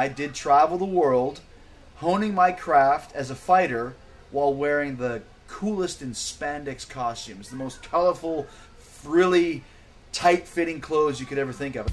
I did travel the world, honing my craft as a fighter while wearing the coolest in spandex costumes, the most colorful, frilly, tight-fitting clothes you could ever think of.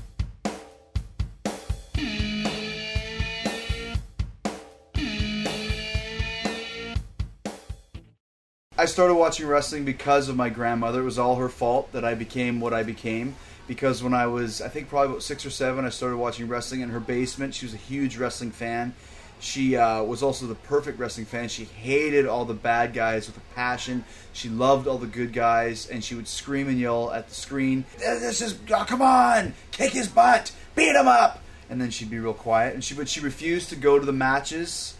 I started watching wrestling because of my grandmother. It was all her fault that I became what I became. Because when I was, I think probably about 6 or 7, I started watching wrestling in her basement. She was a huge wrestling fan. She was also the perfect wrestling fan. She hated all the bad guys with a passion. She loved all the good guys, and she would scream and yell at the screen, "This is, oh, come on, kick his butt, beat him up!" And then she'd be real quiet. But she refused to go to the matches.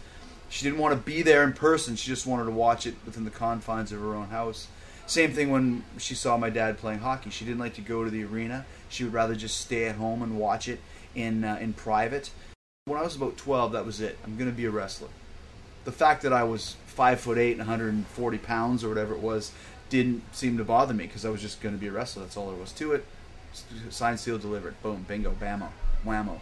She didn't want to be there in person. She just wanted to watch it within the confines of her own house. Same thing when she saw my dad playing hockey. She didn't like to go to the arena. She would rather just stay at home and watch it in private. When I was about 12, that was it. I'm going to be a wrestler. The fact that I was 5'8" and 140 pounds or whatever it was didn't seem to bother me because I was just going to be a wrestler. That's all there was to it. Signed, sealed, delivered. Boom, bingo, bammo, whammo.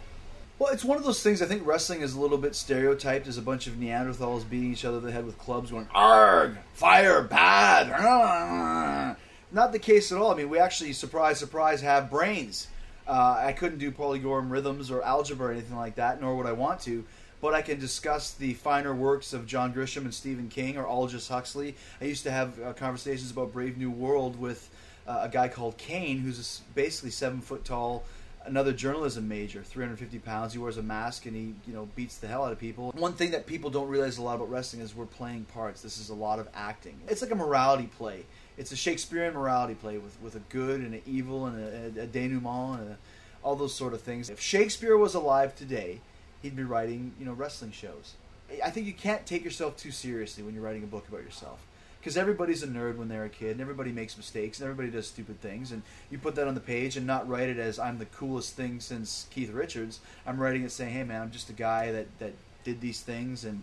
Well, it's one of those things. I think wrestling is a little bit stereotyped as a bunch of Neanderthals beating each other in the head with clubs going, "Arg! Fire! Bad!" Not the case at all. I mean, we actually, surprise, surprise, have brains. I couldn't do polygon rhythms or algebra or anything like that, nor would I want to. But I can discuss the finer works of John Grisham and Stephen King or Aldous Huxley. I used to have conversations about Brave New World with a guy called Kane, who's basically 7 foot tall, another journalism major, 350 pounds. He wears a mask and he, beats the hell out of people. One thing that people don't realize a lot about wrestling is we're playing parts. This is a lot of acting. It's like a morality play. It's a Shakespearean morality play with a good and an evil and a denouement and all those sort of things. If Shakespeare was alive today, he'd be writing, wrestling shows. I think you can't take yourself too seriously when you're writing a book about yourself. Because everybody's a nerd when they're a kid, and everybody makes mistakes, and everybody does stupid things, and you put that on the page and not write it as I'm the coolest thing since Keith Richards. I'm writing it saying, hey man, I'm just a guy that did these things, and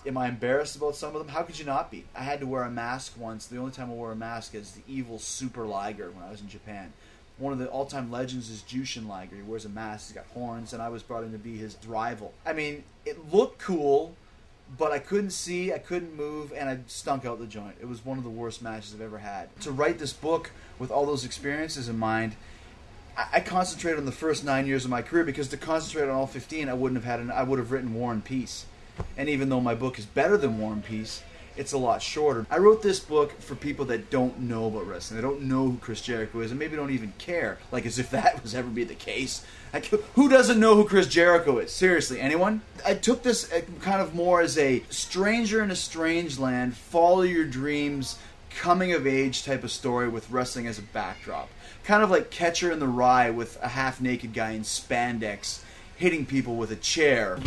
am I embarrassed about some of them? How could you not be? I had to wear a mask once. The only time I wore a mask is the evil Super Liger when I was in Japan. One of the all-time legends is Jushin Liger. He wears a mask, he's got horns, and I was brought in to be his rival. I mean, it looked cool, but I couldn't see, I couldn't move, and I stunk out the joint. It was one of the worst matches I've ever had. To write this book with all those experiences in mind, I concentrated on the first 9 years of my career, because to concentrate on all 15, I would have written War and Peace. And even though my book is better than War and Peace, it's a lot shorter. I wrote this book for people that don't know about wrestling. They don't know who Chris Jericho is, and maybe don't even care, like as if that was ever be the case. Like, who doesn't know who Chris Jericho is? Seriously, anyone? I took this kind of more as a stranger in a strange land, follow your dreams, coming of age type of story with wrestling as a backdrop. Kind of like Catcher in the Rye with a half-naked guy in spandex hitting people with a chair.